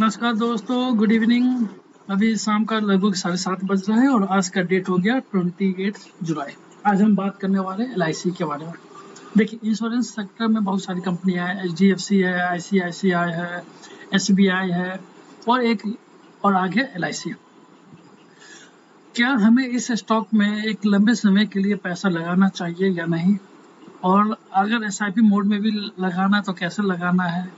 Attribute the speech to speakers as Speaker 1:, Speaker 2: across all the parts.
Speaker 1: नमस्कार दोस्तों, good evening. अभी शाम का लगभग 7:30 बज रहा है और आज का डेट हो गया 28 जुलाई। आज हम बात करने वाले LIC के बारे में। देखिए, इंश्योरेंस सेक्टर में बहुत सारी कंपनियां हैं। HDFC है, ICICI है, SBI है और आगे LIC। क्या हमें इस स्टॉक में एक लंबे समय के लिए पैसा लगाना चाहिए या नहीं, और अगर SIP मोड में भी लगाना तो कैसे लगाना है,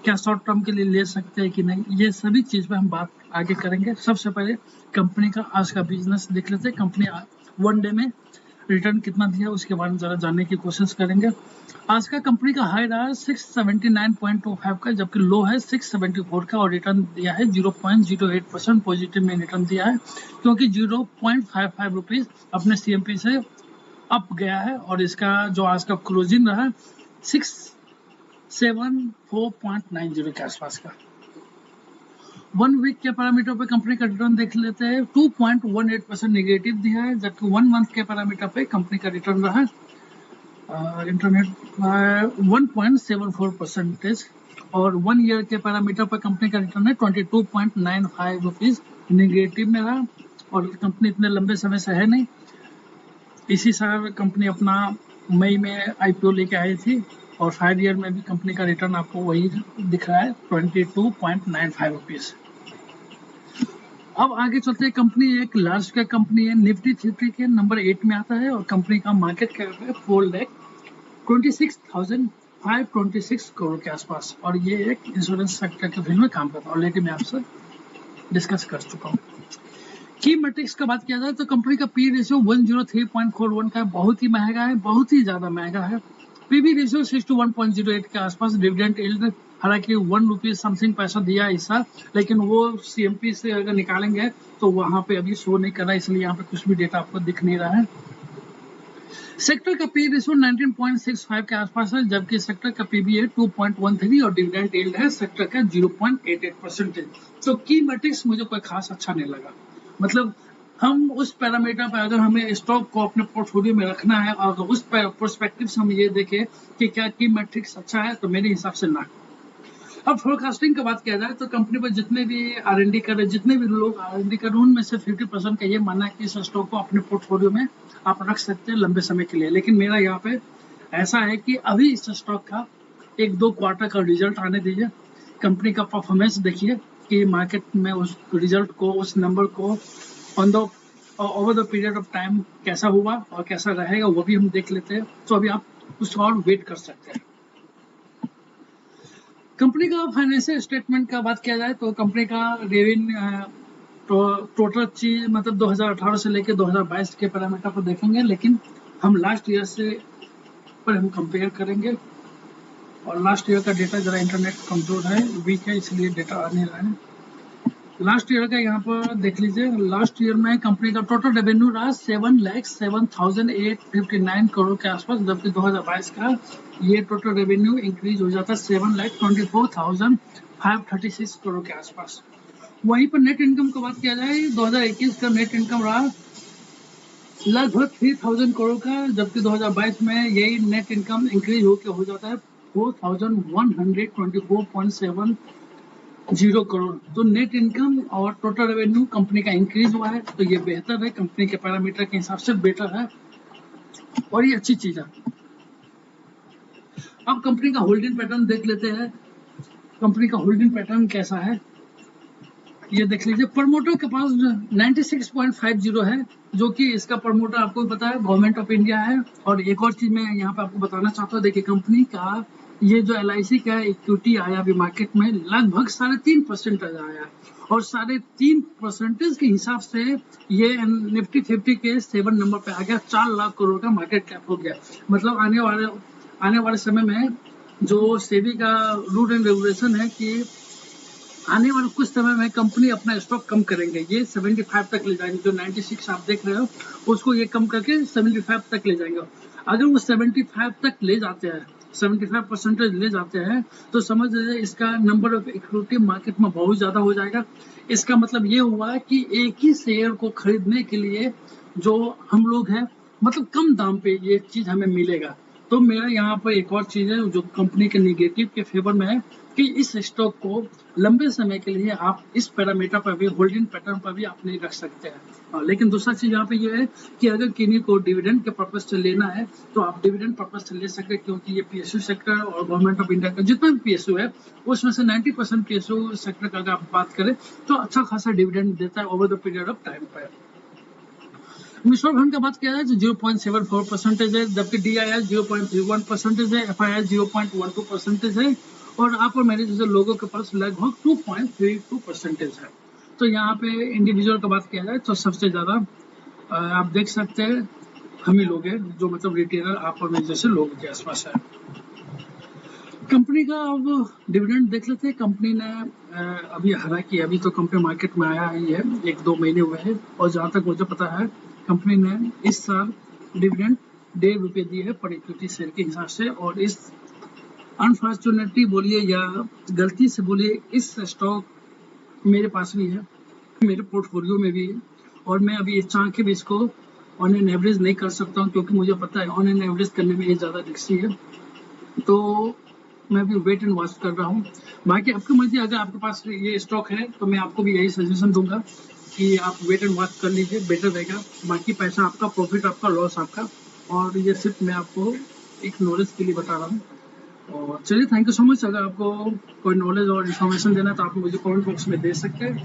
Speaker 1: क्या शॉर्ट टर्म के लिए ले सकते हैं कि नहीं, ये सभी चीज पे हम बात आगे करेंगे। सबसे पहले कंपनी का आज का बिजनेस देख लेते हैं। कंपनी वन डे में रिटर्न कितना दिया उसके बारे में जरा जानने की कोशिश करेंगे। आज का कंपनी का हाई रहा 679.25 का, जबकि लो है 674 का, और रिटर्न दिया है 0.08% पॉजिटिव में रिटर्न दिया है, क्योंकि 0.55 रुपीज अपने CMP से अप गया है। और इसका जो आज का क्लोजिंग रहा 674.90 के आसपास का। 1 वीक के पैरामीटर पे कंपनी का रिटर्न देख लेते हैं। 2.18% नेगेटिव दिया है, जबकि 1 मंथ के पैरामीटर पे कंपनी का रिटर्न रहा इंटरनेट 1.74%, और 1 ईयर के पैरामीटर पर कंपनी का रिटर्न है 22.95 रुपीज नेगेटिव में रहा। और कंपनी इतने लंबे समय से है नहीं, इसी साल कंपनी अपना मई में IPO लेके आई थी, और 5 ईयर में भी कंपनी का रिटर्न आपको वही दिख रहा है 22.95 रुपीज। अब आगे चलते हैं। कंपनी एक लार्ज कैप कंपनी है, निफ्टी 50 के नंबर 8 में आता है, और कंपनी का मार्केट कैप है 4,26,526 करोड़ के आसपास, और ये एक इंश्योरेंस सेक्टर के फील्ड में काम करता है। ऑलरेडी मैं आपसे डिस्कस कर चुका हूँ। की मैट्रिक्स का बात किया जाए तो कंपनी का P रेशियो 103.41 का है, बहुत ही महंगा है, बहुत ही ज्यादा महंगा है। PB रेशियो 61.08 के आसपास। डिविडेंड यील्ड हालांकि 1 रुपीज समथिंग पैसा दिया ऐसा, लेकिन वो CMP से अगर निकालेंगे तो वहां पे अभी शो नहीं कर रहा, इसलिए यहाँ पे कुछ भी डेटा आपको दिख नहीं रहा है। सेक्टर का P रेशियो 19.65 के आसपास है, जबकि सेक्टर का PB है 2.13, और डिविडेंड यील्ड है सेक्टर का 0.88%। तो की मैट्रिक्स मुझे कोई खास अच्छा नहीं लगा। मतलब हम उस पैरामीटर पर अगर हमें स्टॉक को अपने पोर्टफोलियो में रखना है, और उस पर्सपेक्टिव से हम ये देखें कि क्या की मैट्रिक्स अच्छा है, तो मेरे हिसाब से ना। अब फोरकास्टिंग का बात किया जाए तो कंपनी पर जितने भी R&D कर रहे, जितने भी लोग R&D कर रहे, उनमें से 50% का ये मानना है कि इस स्टॉक को अपने पोर्टफोलियो में आप रख सकते हैं लंबे समय के लिए। लेकिन मेरा यहाँ पे ऐसा है कि अभी इस स्टॉक का 1-2 क्वार्टर का रिजल्ट आने दीजिए, कंपनी का परफॉर्मेंस देखिए कि मार्केट में उस रिजल्ट को, उस नंबर को on the over the period of time कैसा हुआ और कैसा रहेगा, वो भी हम देख लेते हैं। तो अभी आप कुछ और वेट कर सकते हैं। कंपनी का फाइनेंशियल स्टेटमेंट का बात किया जाए तो कंपनी का रेवेन्यू टोटल चीज मतलब 2018 से लेकर 2022 के पैरामीटर को देखेंगे, लेकिन हम लास्ट ईयर से पर हम कंपेयर करेंगे। और लास्ट ईयर का डेटा जरा इंटरनेट कमजोर है, वीक है, इसलिए डेटा आ नहीं रहा है। लास्ट ईयर का यहाँ पर देख लीजिए। लास्ट ईयर में कंपनी का टोटल रेवेन्यू रहा 7,07,859 करोड़ के आसपास, जबकि 2022 का ये टोटल रेवेन्यू इंक्रीज हो जाता है 7,24,536 करोड़ के आसपास। वहीं पर नेट इनकम की बात किया जाए 2021 का नेट इनकम रहा लगभग 3,000 करोड़ का, जबकि 2022 में यही नेट इनकम इंक्रीज होकर हो जाता है 4,124.70 करोड़। तो नेट इनकम और टोटल रेवेन्यू कंपनी का इंक्रीज हुआ है, तो ये बेहतर है, कंपनी के पैरामीटर के हिसाब से बेटर है, और ये अच्छी चीज है। अब कंपनी का होल्डिंग पैटर्न देख लेते हैं। कंपनी का होल्डिंग पैटर्न कैसा है ये देख लीजिए। प्रमोटर के पास 96.50 है, जो कि इसका प्रमोटर आपको पता है गवर्नमेंट ऑफ इंडिया है। और एक और चीज मैं यहाँ पे आपको बताना चाहता हूँ, देखिए कंपनी का ये जो LIC का इक्विटी आया अभी मार्केट में लगभग 3.5% आया, और 3.5% के हिसाब से ये निफ्टी 50 के 7 नंबर पे आ गया, 4 लाख करोड़ का मार्केट कैप हो गया। मतलब आने वाले समय में जो सेबी का रूल एंड रेगुलेशन है कि आने वाले कुछ समय में कंपनी अपना स्टॉक कम करेंगे, ये 75 तक ले जाएंगे। जो 96 आप देख रहे हो उसको ये कम करके 75 तक ले जाएंगे। अगर वो 75 तक ले जाते हैं, 75% ले जाते हैं, तो समझ लीजिए इसका नंबर ऑफ इक्विटी मार्केट में बहुत ज्यादा हो जाएगा। इसका मतलब ये हुआ कि एक ही शेयर को खरीदने के लिए जो हम लोग हैं, मतलब कम दाम पे ये चीज हमें मिलेगा। तो मेरा यहाँ पर एक और चीज है जो कंपनी के निगेटिव के फेवर में है कि इस स्टॉक को लंबे समय के लिए आप इस पैरामीटर पर भी, होल्डिंग पैटर्न पर भी आप नहीं रख सकते हैं। लेकिन दूसरा चीज यहाँ पे ये है कि अगर किन्हीं को डिविडेंड के पर्पज से लेना है तो आप डिविडेंड पर्पज से ले सकते हैं, क्योंकि ये पीएसयू सेक्टर और गवर्नमेंट ऑफ इंडिया का जितना भी पीएसयू है उसमें से 90% पीएसयू सेक्टर का अगर आप बात करें तो अच्छा खासा डिविडेंड देता है over the period of time पर। म्यूचुअल फंड का बात किया जाए तो 0.74% है, जबकि DIR 0.31% है, FII 0.12% है और अपर मैनेजर लोगों के पास लगभग 2.32% है। तो यहाँ पे इंडिविजुअल का बात किया जाए तो सबसे ज्यादा आप देख सकते हैं हम ही लोग हैं, जो मतलब रिटेलर अपर मैनेजर से लोगों के आसपास है। कंपनी का अब डिविडेंड देख लेते हैं। कंपनी ने अभी हालांकि अभी तो कंपनी मार्केट में आया ही है, 1-2 महीने हुए हैं और जहाँ तक मुझे पता है कंपनी ने इस साल डिविडेंड ₹1.5 दिए है पर इक्विटी शेयर के हिसाब से। और इस अनफॉर्चुनेटली बोलिए या गलती से बोलिए, इस स्टॉक मेरे पास भी है, मेरे पोर्टफोलियो में भी है और मैं अभी चाह के भी इसको ऑन एन एवरेज नहीं कर सकता हूँ, क्योंकि मुझे पता है ऑन एन एवरेज करने में ये ज़्यादा रिस्की है। तो मैं भी वेट एंड वॉच कर रहा हूँ। बाकी आपकी मर्जी, अगर आपके पास ये स्टॉक है तो मैं आपको भी यही सजेशन दूंगा कि आप वेट एंड वॉच कर लीजिए, बेटर रहेगा। बाकी पैसा आपका, प्रॉफिट आपका, लॉस आपका, और ये सिर्फ मैं आपको एक नॉलेज के लिए बता रहा हूँ। और चलिए, थैंक यू सो मच। अगर आपको कोई नॉलेज और इन्फॉर्मेशन देना है तो आप मुझे कमेंट बॉक्स में दे सकते हैं।